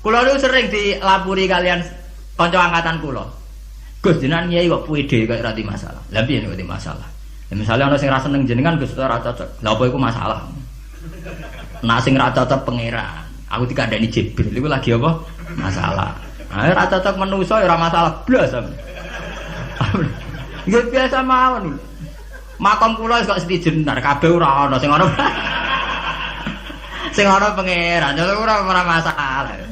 Kula niku sering dilapuri kalian kanca angkatan kula. Gus jenengan kiai kok puide kok ora di masalah. Lah piye nek di masalah? Ya misalnya ana sing ra seneng jenengan Gus ora cocok. Lah apa iku masalah? Nah sing ra cocok pangeran. Aku dikandani Jibril iku lagi apa? Masalah. Nah ra cocok manusa ya ora masalah blas. Nggih biasa mawon. Makom kula kok setijenar kabeh ora ana sing ana. Sing ana pangeran, jadi ora masalah.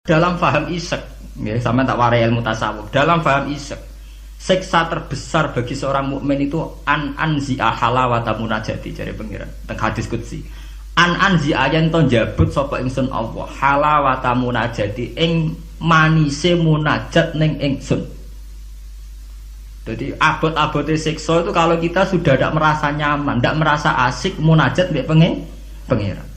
Dalam faham isek, ya, sampai tak warai ilmu tasawuf. Dalam faham isek, siksa terbesar bagi seorang mukmin itu anzi'a halawata munajati dari pangeran. Teng hadis qudsi. Anzi'a yen to njabut sapa ingsun Allah halawata munajati ing manise munajat ning ingsun. Jadi abot-abote siksa itu kalau kita sudah tidak merasa nyaman, tidak merasa asik munajat mbek pangeran.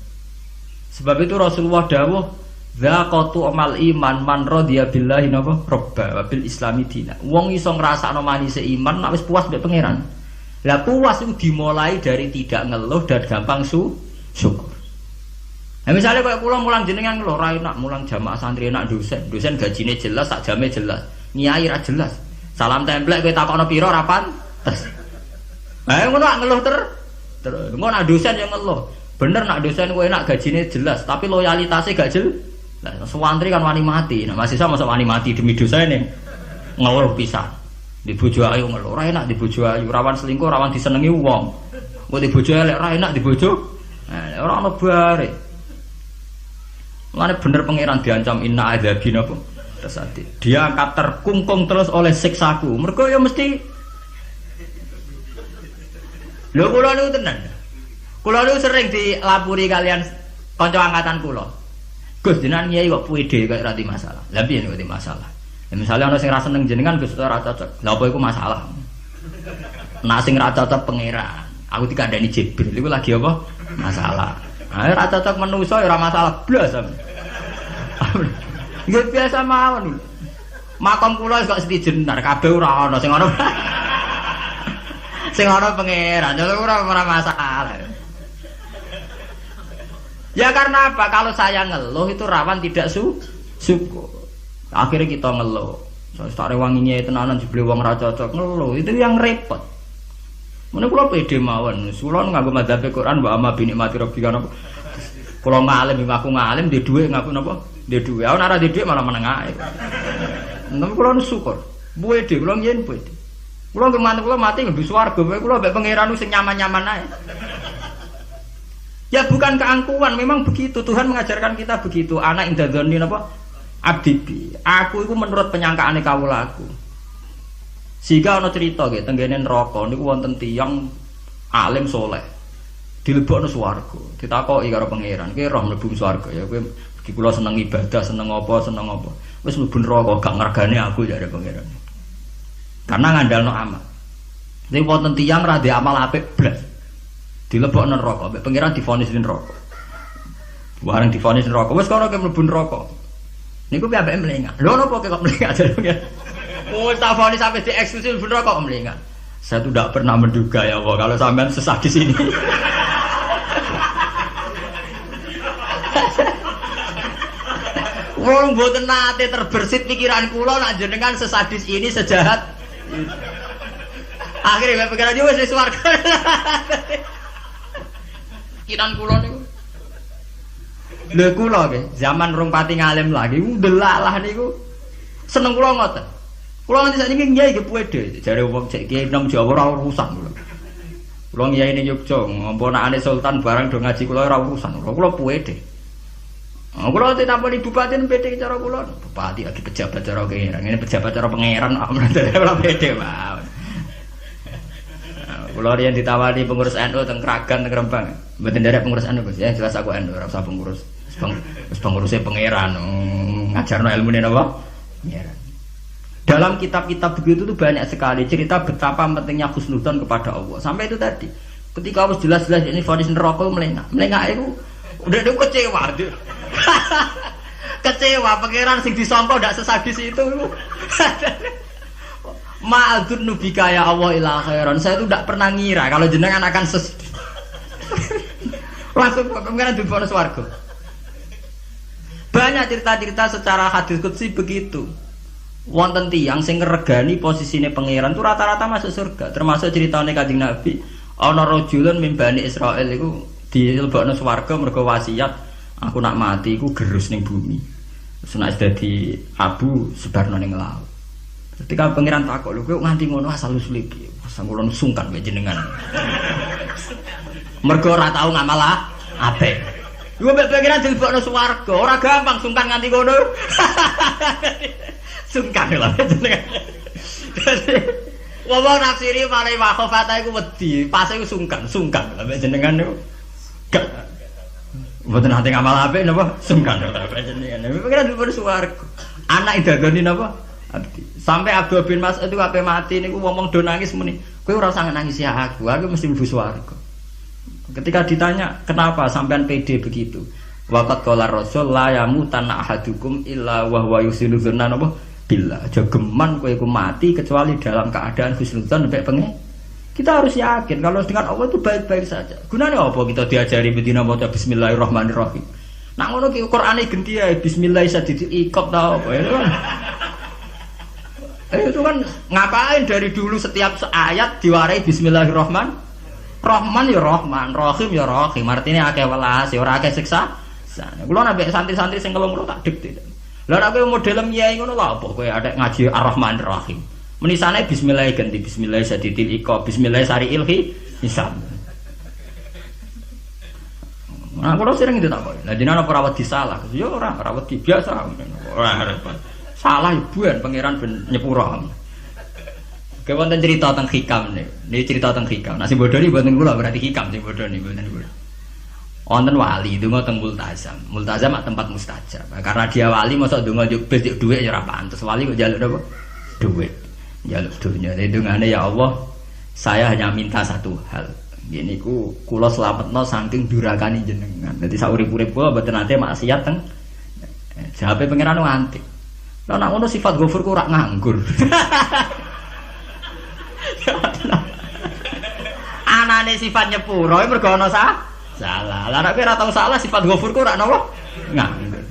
Sebab itu Rasulullah dawuh zaqatu amal iman man radhiya billahi napa robba wa bil islami dina. Wong iso ngrasakno manise iman nek wis puas mbek pangeran. Lah puas itu dimulai dari tidak ngeluh dan gampang syukur. Nah misalnya kayak kula mulang jenengan ngeluh ra enak mulang jamaah santri enak dosen gajine jelas sak jame jelas. Nyai ra jelas. Salam templek kowe takokno pira ra pantes. Lah ngono ngeluh terus ngono nak dosen yang ngeluh. Bener nak dosen kowe enak gajine jelas tapi loyalitasnya gak jelas. Lah santri kan wani mati. Nah mahasiswa masa wani mati demi dosane ngeluh pisan. Di bojo ayu ngeluh ora enak di bojo ayu rawan selingkuh rawan disenengi wong. Kok di bojo elek ora enak di bojo. Nah ora ono bare. Mulane bener pangeran diancam inna adzabina apa? Tersati. Dia akan terkungkung terus oleh siksaku. Mergo ya mesti lho kula niku tenan. Kula niku sering dilapuri kalian kanca angkatan kula. Gus jenengan kiai kok puide kok ora di masalah. Lah piye nek di masalah? Ya misalnya ana sing ra seneng jenengan Gus ora cocok. Lah apa iku masalah? Nah sing ra cocok pangeran. Aku dikandani Jibril iku lagi apa? Masalah. Nah ra cocok manusa ya ora masalah blas. Nggih biasa mawon. Makom kula kok setijenar kabeh ora ana sing ana. Sing ana pangeran, jadi ora masalah. Ya karena apa? Kalau saya ngeluh itu rawan tidak syukur. Akhirnya kita ngeluh. Sak rewanginya tenanan jebule wong ra cocok ngeluh, itu yang repot. Mene kula pede mawon. Kula nganggo madzhab Quran wa amma bi nikmati rabbika napa. Kula ngalim aku ngalim di dhuwit ngaku napa? Di dhuwit. Aku ora di dhuwit malah meneng ae. Nang kula syukur. Pede kula yen pede. Kula mantu kula mati ngendi swarga, kula mbek pangeran sing nyaman-nyaman ae. Ya bukan keangkuhan, memang begitu. Tuhan mengajarkan kita begitu. Anak inda dzanni napa? Abdi. Aku iku menurut penyangkaane kawulaku. Sehingga ana cerita nggih tenggene neraka niku wonten tiyang alim saleh. Dilebokno swarga. Ditakoki karo pangeran, "Kowe roh mlebu swarga ya kowe iki kula seneng ibadah, seneng apa? Wis mlebu neraka gak ngergane aku jare pangeran." Karena ngandalno amal. Nek wonten tiyang ra ndek amal apik blas. Dilebokno neraka, mbek pangeran divonis neraka. Bareng divonis neraka, wis kono ke mlebu neraka. Niku piye ambek mlengak. Lho napa kok mlengak jare pangeran? Oh, tak vonis sampai dieksklusif bener kok mlengak. Saya tuh tidak pernah menduga ya Allah kalau sampean sesat di sini. Wong mboten nate terbersit pikiran kula nak jenengan sesadis ini sejahat. Akhirnya pikiran yo wis swarga. Pikiran kula niku. Lha kula nggih, zaman rong pati ngalim lagi ndelalah niku. Seneng kula ngoten. Kula nganti sakniki nggih nggih puede. Jare wong cek kiai nang Jawa ora urusan kula. Kula ngiyaine Yogya, ngomponakane sultan barang do ngaji kula ora urusan. Kula puede. Kula ditampani bupati pede cara kula. Bupati lagi pejabat cara kene. Ngene pejabat cara pangeran kula pede mawon. Kula riyen ditawani pengurus NU teng Kragan teng Rembang. Mboten nderek pengurus NU Gus ya, jelas aku NU ora usah pengurus. Wis penguruse pangeran ngajarno ilmune napa? Pangeran. Dalam kitab-kitab begitu tuh banyak sekali cerita betapa pentingnya husnudzon kepada Allah. Sampai itu tadi, ketika harus jelas-jelas ini vonis neraka melengak itu udah kecewa. Kecewa pangeran sing disangka ndak sesadis itu. Ma'adzun nubika ya Allah ila khairan. Saya itu tidak pernah ngira kalau jenengan akan Langsung pengiran dilebokno swarga. Banyak cerita-cerita secara hadis qudsi begitu. Wonten tiyang sing ngregani posisine pangeran tuh rata-rata masuk surga. Termasuk ceritane Kanjeng Nabi, ana rajulun min Bani Israil iku dilebokno swarga mergo wasiat, aku nak mati iku gerus ning bumi. Terus nek dadi abu sebarno ning laut. Ketika pangeran takok lho kowe nganti ngono asal usul iki. Sangkulon sungkan wae jenengan. Mergo ora tau ngamal apik. Iku mek pangeran dilebokno swarga, ora gampang sungkan nganti ngono. Sungkan lho jenengan. Wong nafsiri marai wakhofata iku wedi, pas iku sungkan lho mek jenengan niku. Mboten ate ngamal apik napa? Sungkan lho mek jenengan. Pangeran dilebokno swarga. Anak idagoni napa? Sampai Abdul bin Mas'ud itu ape mati niku wong do nangis muni, kowe ora usah nangis ya aku mesti mlebu swarga. Ketika ditanya, kenapa sampean pede begitu? Waqat qala Rasul la yamutanna ahadukum illa wa huwa yusinu dzanna napa billah. Aja geman kowe iku mati kecuali dalam keadaan husnudzan mek pengen. Kita harus yakin kalau dengan Allah itu baik-baik saja. Gunane apa kita diajari bedina maca bismillahirrahmanirrahim. Nak ngono ki Qur'ane genti ya bismillah sadidil iqab ta apa itu kan. Itu kan ngapain dari dulu setiap ayat diwarai bismillahirrahmanirrahim. Rahman ya Rahman, Rahim ya Rahim. Artinya akeh welas, ya ora akeh siksa. Kulo nambah santri-santri sing kelung tak dikte. Lah nek kowe model miyai ngono lho apa kowe adek ngaji Ar-Rahman Ar-Rahim. Menisane bismillah ganti bismillah sadidil iqab, bismillah sariil hisab. Nah, kulo sering itu tak kok. Lah jenengan apa rawat disalah? Ya ora rawat biasa. Ora repot. Salah ibuan pangeran ben nyepuro. Kewonten cerita tentang hikam nih. Ini cerita tentang hikam. Nasi bodoh ini buatan gula berarti hikam sih bodoh nih buatan gula. Wonten wali itu mau teng multazam. Multazam tempat mustajab. Karena dia wali masuk dungo besok duit ya ora pantes. Wali kok jaluk apa? Duit. Jaluk dunya. Dungane ya Allah, saya hanya minta satu hal. Gini ku kula slametno saking durakane jenengan. Dadi sak urip-urip kula mboten nate maksiat teng. Jawabe pangeran nganti. Lah nek ngono sifat ghafur ku ora nganggur. Anane sifat nyepuro mergo ana salah. Lah nek ora tau salah sifat ghafur ku ora napa? Nganggur.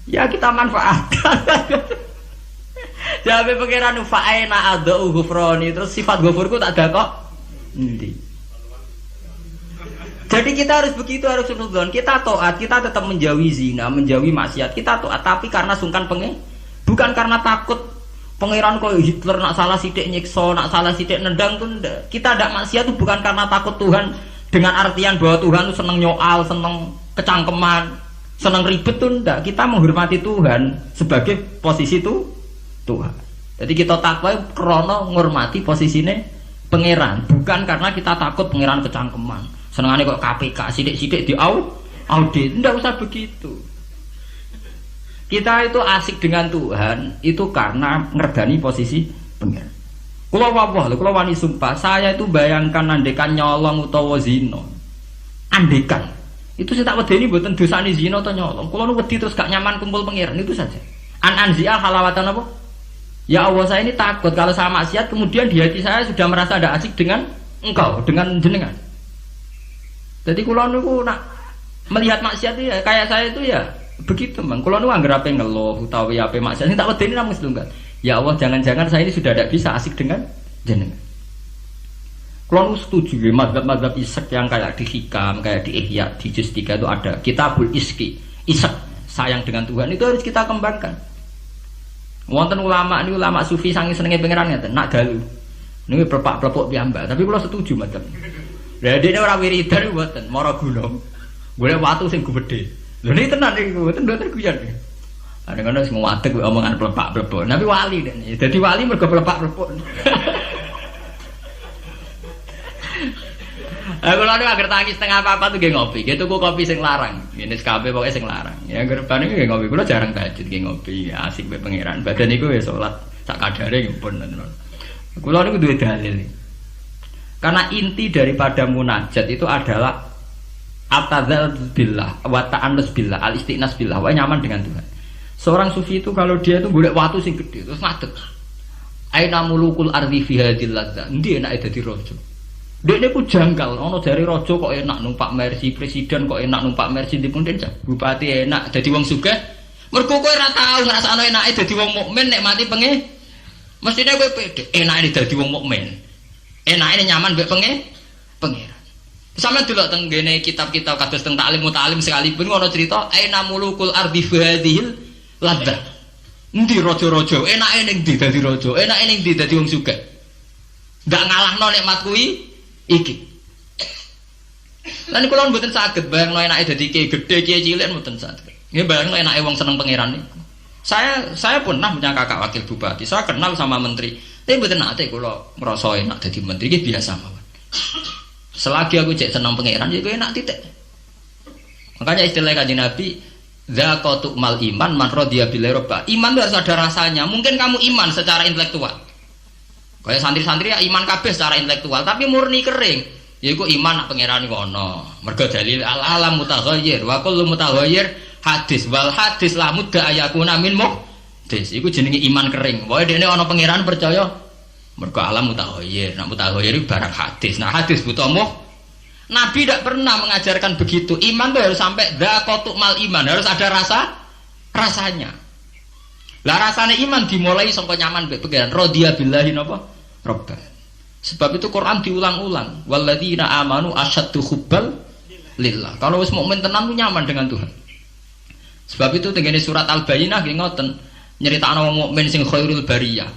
Ya kita manfaatkan. Jawabe pangeran fa'ina adzau ghufrani terus sifat ghafur ku tak ada kok. Endi? Jadi kita harus begitu, harus husnudzon. Kita taat, kita tetap menjauhi zina, menjauhi maksiat. Kita taat tapi karena sungkan pengen. Bukan karena takut pangeran kok Hitler nak salah sidik nyiksa, nak salah sidik nendang tuh ndak. Kita ndak maksiat itu bukan karena takut Tuhan dengan artian bahwa Tuhan tuh seneng nyoal, seneng kecangkeman, seneng ribet tuh ndak. Kita menghormati Tuhan sebagai posisi itu Tuhan. Jadi kita takwa krana ngormati posisine pangeran, bukan karena kita takut pangeran kecangkeman. Senengane kok KPK sidik-sidik di audit, ndak usah begitu. Kita itu asik dengan Tuhan itu karena ngerdani posisi pengen. Kalau wabah, kalau wani sumpah, saya itu bayangkan andekan nyolong utawa zino, andekan itu saya tak wedeni buatan dosa ini zino atau nyolong. Kalau nu wedi terus gak nyaman kumpul pengiran itu saja. Anzia halawatan apa? Ya Allah saya ini takut kalau saya maksiat kemudian di hati saya sudah merasa ada asik dengan engkau, dengan jenengan. Jadi kalau nu nak melihat maksiat itu ya kayak saya itu ya. Begitu bang, kalau nu anggere ape ngeluh utawi ape maksiat ini tak wedeni nang muslimkan. Ya Allah jangan-jangan saya ini sudah tidak bisa asik dengan jenengan. Kalau nu setuju ya mazhab-mazhab isek yang kayak di Hikam, kayak di Ihya, di Juz 3 itu ada Kitabul Iski, isek sayang dengan Tuhan itu harus kita kembangkan. Wonten ulama ini ulama sufi sangi senenge pangeran ngeten, nak dalu. Niku plepak-plepok piyambak, tapi kula setuju mazhab. Lah dene ora wiridan mboten, mara gunung. Golek watu sing gedhe. Lho ini tenan iku, tenan guyon. Kadang-kadang sing ngadeg omongan plepak-plepok. Tapi wali dene. Dadi wali mergo plepak-plepok. Aku lalu agar tangis setengah apa tuh nggih ngopi. Gitu tuku kopi sing larang. Ngene kabeh pokoke sing larang. Ya gerbane nggih ngopi. Kula jarang tahajud nggih ngopi. Asik mbek pangeran. Badan niku ya salat sak kadare nggih pun tenan. Kula niku duwe dalil. Karena inti daripada munajat itu adalah atadzal billah wa ta'annus billah al-istiqnas billah wa nyaman dengan Tuhan. Seorang sufi itu kalau dia itu golek watu sing gede terus ngadeg. Aina mulukul ardi fi hadil ladza. Endi enake dadi raja. Dekne ku janggal, ono dari raja kok enak numpak Mercy, presiden kok enak numpak Mercy, dipun bupati enak dadi wong sugih. Mergo kowe ora tau ngrasakno enake dadi wong mukmin nek mati pengen. Mestine kowe pede, enake dadi wong mukmin. Enake nyaman mbek pengen. Sampe delok teng ngene kitab-kitab kados teng taklim mutalim sekalipun ono cerita aina mulukul ardi hadhil ladha. Endi raja-raja, enake ning ndi dadi raja, enake ning ndi dadi wong sugih. Ndak ngalahno nikmat kuwi iki. Lan kula mboten saged bayangno enake dadi kiai gedhe, kiai cilik mboten saged. Nggih bayangno enake wong seneng pangeran niku. Saya pernah punya kakak wakil bupati. Saya kenal sama menteri. Tapi mboten nate kula ngrasa enak dadi menteri iki biasa mawon. Selagi aku cek seneng pangeran ya kowe enak titik. Makanya istilah Kanjeng Nabi dzaqatu mal iman man radiya billahi robba. Iman itu harus ada rasanya. Mungkin kamu iman secara intelektual. Kayak santri-santri ya iman kabeh secara intelektual, tapi murni kering. Yaiku iman nak pangeran iku ana. Mergo dalil al-alam mutaghayyir wa kullu mutaghayyir hadis wal hadis la mudda ayakuna min muhdis. Iku jenenge iman kering. Pokoke dene ana pangeran percaya mergo alam mutaghayyir. Nak mutaghayyir barang hadis. Nah hadis butuh Nabi tidak pernah mengajarkan begitu. Iman itu harus sampai dzaqatu mal iman, harus ada rasanya. Lah rasane iman dimulai sangka nyaman mbek pangeran radhiya billahi napa robba. Sebab itu Quran diulang-ulang, walladzina amanu asyaddu hubbal lillah. Kalau wis mukmin tenan ku nyaman dengan Tuhan. Sebab itu tengene surat Al-Bayyinah nggih ngoten, nyeritakno wong mukmin sing khairul bariyah.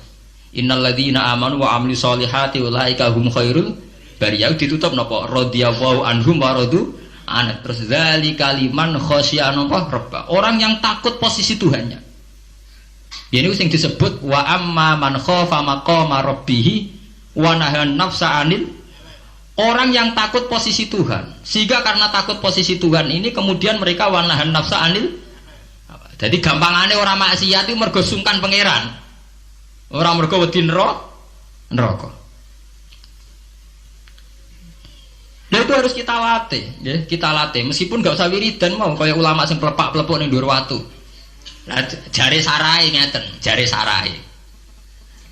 Innalladzina amanu wa amilus solihati ulaika hum khairul bariyah. Ditutup napa radhiyallahu anhum wa radu an. Terus zalika liman khasyiya napa rabba. Orang yang takut posisi Tuhannya. Ini sing disebut wa amma man khafa maqama rabbih wa nahan nafsa anil. Orang yang takut posisi Tuhan, sehingga karena takut posisi Tuhan ini kemudian mereka wa nahan nafsa anil. Jadi gampangane orang maksiat itu mergo sungkan pangeran. Orang mergo wedi neraka. Nah itu harus kita latih, ya, kita latih. Meskipun gak usah wiridan mau kayak ulama sing pelepak-pelepuk ning dhuwur watu. Nah, jare sarai ngeten, jare sarai.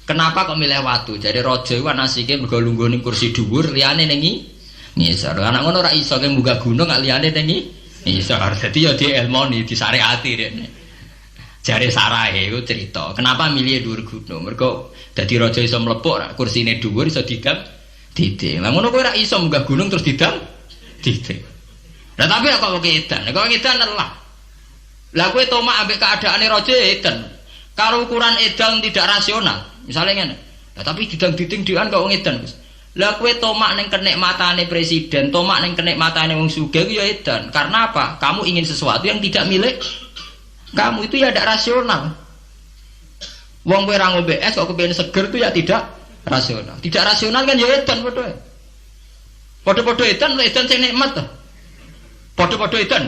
Kenapa kok milih watu? Jare raja iku anasike mergo lungguh ning kursi dhuwur, liyane ning ngisor. Anak ngono ora iso ke munggah gunung gak liyane ning ngisor. Dadi ya dielmoni, disyariati rene. Jare sarai iku cerita. Kenapa milih dhuwur gunung? Mergo dadi raja iso mlepuk, kursine dhuwur iso didang titik. Lah ngono kowe ora iso munggah gunung terus didang titik. Lah tapi kok edan lah. Lah kowe tomak ambek keadaane raja edan. Kalau ukuran edan tidak rasional, misalnya ngene. Lah tapi didang diting dhewean kok wong edan, Gus. Lah kowe tomak ning kenikmatane presiden, tomak ning kenikmatane wong sugih ya edan. Karena apa? Kamu ingin sesuatu yang tidak milik kamu, itu ya tidak rasional. Wong kowe ra ngombe es kok kepengin seger itu ya tidak rasional. Tidak rasional kan ya edan padha. Padha-padha edan sing nikmat to. Padha-padha edan.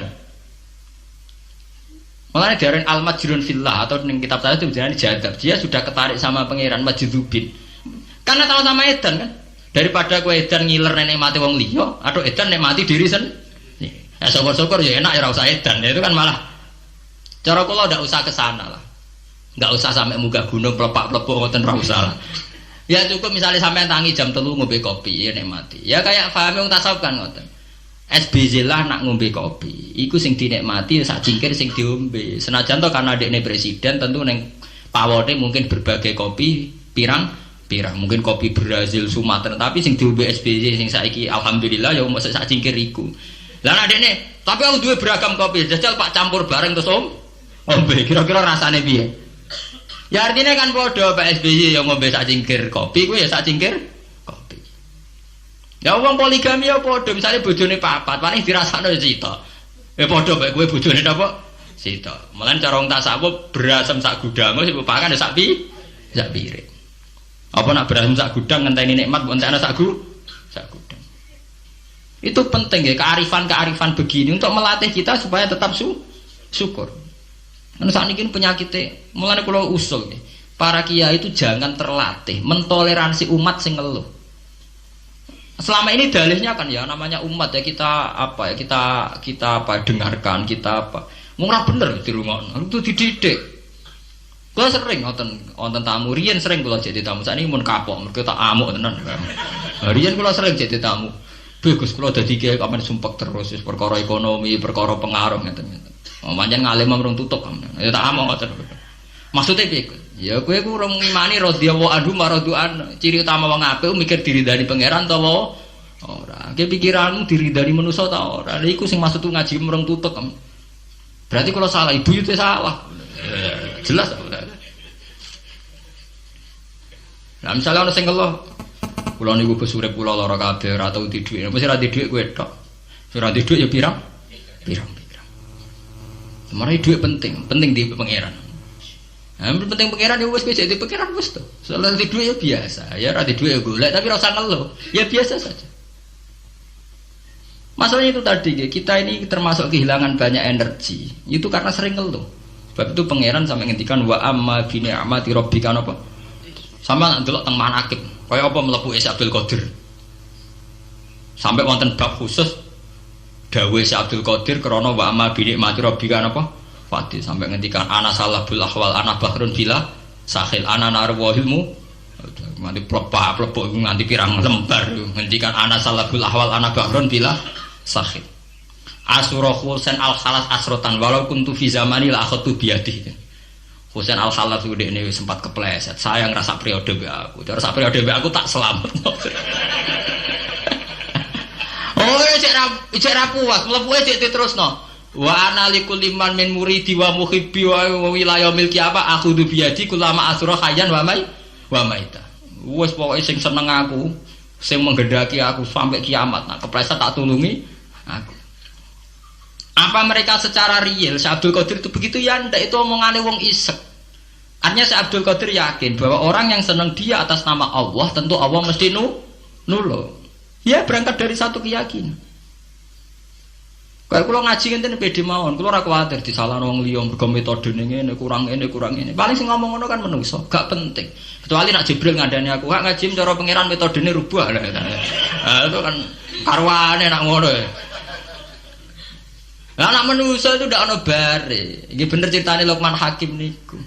Makanya diaran al-majrun fillah atau ning kitab saya itu jenenge jadab. Dia sudah ketarik sama pangeran majdzubin. Karena sama-sama edan kan. Daripada kowe edan ngiler nek mati wong liya atau edan nek mati diri sendiri. Ya syukur-syukur ya enak ya ora usah edan. Ya, itu kan malah cara kula ndak usah ke sana lah. Enggak usah sampai munggah gunung pelepak-plepuk ngoten ora usah lah. Ya cukup misalnya sampai tangi jam 3 ngombe kopi ya nek mati. Ya kayak paham wong tasawuf kan ngoten. SBZ lah nak ngombe kopi. Iku sing dinikmati sak cingkir sing diombe. Senajan to karena dekne presiden tentu ning pawote mungkin berbagai kopi pirang mungkin kopi Brazil Sumatera tapi sing diombe SBZ sing saiki alhamdulillah ya mosok sak cingkir iku. Lah nak dekne tapi aku duwe beragam kopi jajal Pak campur bareng terus ombe kira-kira rasane piye? Ya artinya kan padha Pak SBY yang ngombe sak cingkir kopi kuwi ya sak cingkir kopi. Ya wong poligami ya padha, misale bojone papat, paling dirasakno ya cita. Ya padha bae kowe bojone napa? Cita. Malah cara wong tasawuf berasem sak gudang wis pakan ya sak piring. Apa nak berasem sak gudang ngenteni nikmat mbok entekno sak gudang. Itu penting ya kearifan-kearifan begini untuk melatih kita supaya tetap syukur. Kan saat ini penyakitnya, mulai kalau usul nih, para kiai itu jangan terlatih mentoleransi umat sing ngeluh. Selama ini dalihnya kan ya namanya umat ya kita apa ya kita apa dengarkan kita apa, murah bener di rumah itu dididik. Kalau sering nonton tamu, rian sering kalau jadi tamu saat ini mun kapok, mereka tak amuk tenan. Riyen kula sering jadi tamu. Bagus kula dadi kiai kamen sumpek terus perkara ekonomi, perkara pengaruh ngeten-ngeten. Pancen ngalim mrung tutup. Ya tak among ngoten. Maksudnya piye? Ya kowe ku urung ngimani radhiyallahu anhu maradu'an. Ciri utama wong apik mikir diridani pangeran ta wae. Ora. Ki pikiranmu diridani manusa ta ora. Lha iku sing maksud ngaji mrung tutup. Berarti kalau salah ibu itu salah. Jelas ta ora. Lah misalnya ana sing ngeluh kula niku Gus urip kula lara kabeh ora tau di dhuwit. Mesti ora di dhuwit kowe tok. Ora di dhuwit ya pirang? Pirang. Sebenarnya dhuwit penting di pangeran. Nah, penting pangeran ya wis jadi pangeran wis to. Soal di dhuwit ya biasa. Ya ora di dhuwit ya golek tapi ora usah ngeluh. Ya biasa saja. Masalahnya itu tadi kita ini termasuk kehilangan banyak energi. Itu karena sering ngeluh. Sebab itu pangeran sampai ngendikan wa amma bi ni'mati rabbika apa? Sama ndelok teng manakib. Kaya apa mlebu Isa Abdul Qadir. Sampai wonten bab khusus dawuh Isa Abdul Qadir krana wa amma bi ni'mati rabbika apa? Fatih sampai ngendikan ana salahul ahwal ana bahrun bila sahil ana narwahilmu nganti plebak nganti pirang lembar ngendikan ana salahul ahwal ana bahrun bila sahil asurahu Husain al khalas asrotan walau kuntu fi zamani la akhadtu biadi Husain al khalas udah ini sempat kepleset saya ngerasa periode be aku terus periode be aku tak selamat oh cek ra puas mlebu cek diterusno wa analikul liman min muridi wa muhibbi wa wilayah milki apa aku du biadi kulama asura khayyan wa maita wis pokoke sing seneng aku sing menggendaki aku sampai kiamat nah kepleset tak tulungi aku apa mereka secara real Syekh Abdul Qadir itu begitu ya ndak itu omongane wong isek artinya Syekh Abdul Qadir yakin bahwa orang yang seneng dia atas nama Allah tentu Allah mesti nulung ya berangkat dari satu keyakinan. Kayak kula ngaji ngenten pede mawon, kula ora kuwatir disalahno wong liya mergo metodene ngene kurang ngene. Paling sing ngomong ngono kan menungso, gak penting. Kecuali nak Jibril ngandani aku, gak ngaji cara pangeran metodene rubah. Itu kan karwane nak ngono. Lah nak menungso itu ndak ono bare. Iki bener ceritane Luqman Hakim niku.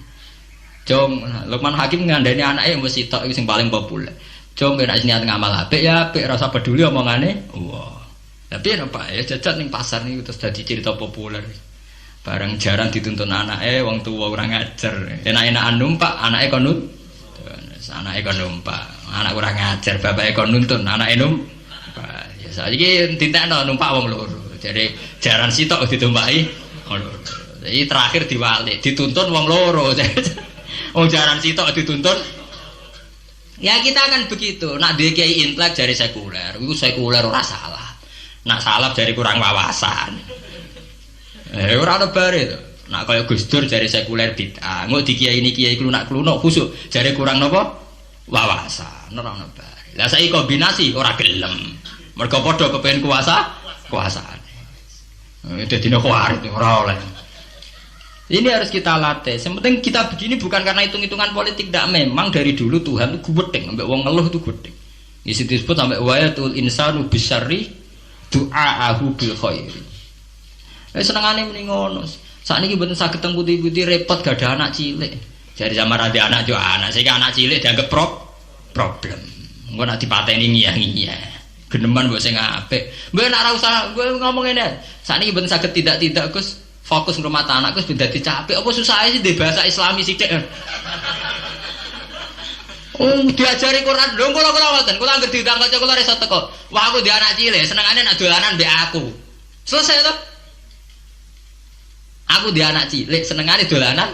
Jong, Luqman Hakim ngandani anake wis sitok iki sing paling populer. Jong nek niat ngamal apik ya apik rasa peduli omongane. Wah. Tapi apa ya jajan ning pasar nih terus jadi cerita populer. Barang jarang dituntun anake wong tuwa ora ngajar. Enak-enakan numpak anake kon nuntun. Anake kon numpak. Anak ora ngajar, bapake kon nuntun, anake numpak. Ya saiki dintekno numpak wong loro. Jadi jaran sitok ditumpaki wong loro. Jadi terakhir diwalik, dituntun wong loro. Oh jaran sitok dituntun. Ya kita akan begitu. Nak duwe kiai intelek jari sekuler. Iku sekuler ora salah. Nak salaf jari kurang wawasan. Ora ana bare to. Nak kaya Gus Dur jari sekuler bid'ah. Engko di kiai ini kiai klunak-klunuk khusuk jari kurang napa? Wawasan. Ora ana bare. Lah saiki kombinasi ora gelem. Mergo padha kepengin kuasaan. Dadine khawarit ora oleh. Ini harus kita latih. Yang penting kita begini bukan karena hitung-hitungan politik, tidak. Memang dari dulu Tuhan itu gudeg, sampai wong ngeluh itu gudeg. Di situ disebut sampai wayatul insanu bisyarri du'aahu bil khairi. Senengane muni ngono. Sakniki mboten saged teng putih-putih repot gak ada anak cilik. Jare zaman ada anak yo anak, saiki anak cilik dianggap problem. Engko nek dipateni ngiyah-ngiyah. Geneman mbok sing apik. Mbok nek ora usah kowe ngomong ngene. Sakniki mboten saged tidak Gus. Fokus rumah tanah Gus ben dadi capek. Apa susah sih di bahasa Islami sithik. Diajari Quran lho kula ngoten. Kula anggere diundang kanca kula iso teko. Wah aku di anak cilik, senengane nak dolanan mbek aku. Selesai to? Aku di anak cilik, senengane dolanan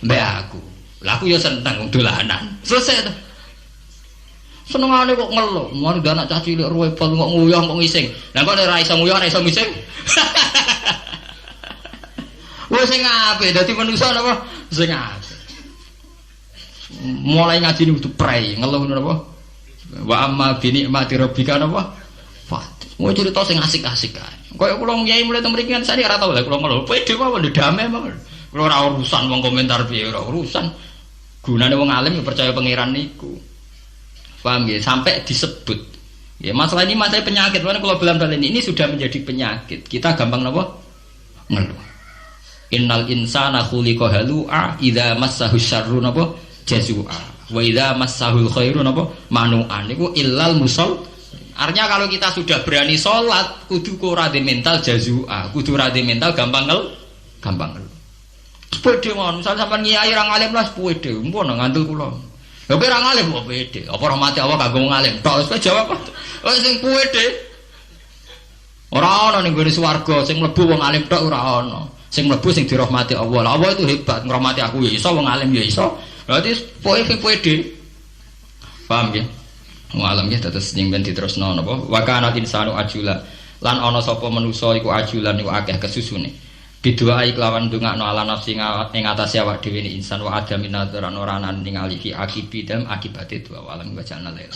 mbek aku. Lah aku ya seneng dolanan. Selesai to? Senengane kok ngeluh, mari di anak cah cilik repot kok nguyah kok ngising. Lah kok ora iso nguyah, ora iso ngising. Wah sing apik dadi manusa napa? Sing apik. Mulai ngaji ini butuh pray ngeluh napa wa amma bi nikmati rabbika napa fat mau cerita sing asik-asik kae kaya kula nyai mulai teng mriki kan sane ora tau lha kula ngeluh pede mawon damai mawon kula ora urusan wong komentar piye ora urusan gunane wong alim ya percaya pangeran niku paham nggih sampai disebut ya masalah ini masalah penyakit mana kula bilang ini sudah menjadi penyakit kita gampang napa ngeluh innal insana khuliqa halu'a idza massahu syarru napa jazua wa idza massahul khairu napa manu'an niku illal musol Artinya kalau kita sudah berani sholat, kudu rada mental jazua, kudu rada mental gampang ngel. Pede mon, misalnya sampean nyai ra ngalim lah pede, mpun ngandel kula. Lha kowe ra ngalim kok pede. Apa rahmati Allah kanggo ngalim? Tok wis jawab kok. Oh sing pede. Ora ana ning gone swarga sing mlebu wong alim tok ora ana. Sing mlebu sing dirahmati Allah. Lah Allah itu hebat, ngrahmati aku ya iso, wong alim ya iso. Berarti pokoke sing pede. Paham ya? Wong alim ya terus ning ben diterusno napa? Wa kana insanu ajula. Lan ana sapa manusa iku ajulan iku akeh kesusune. Bidua iklawan ndongakno ala nafsi ing atase awak dhewe insan wa adamin nadran ora nan ningali akibi dam akibate dua walang wa jana lela.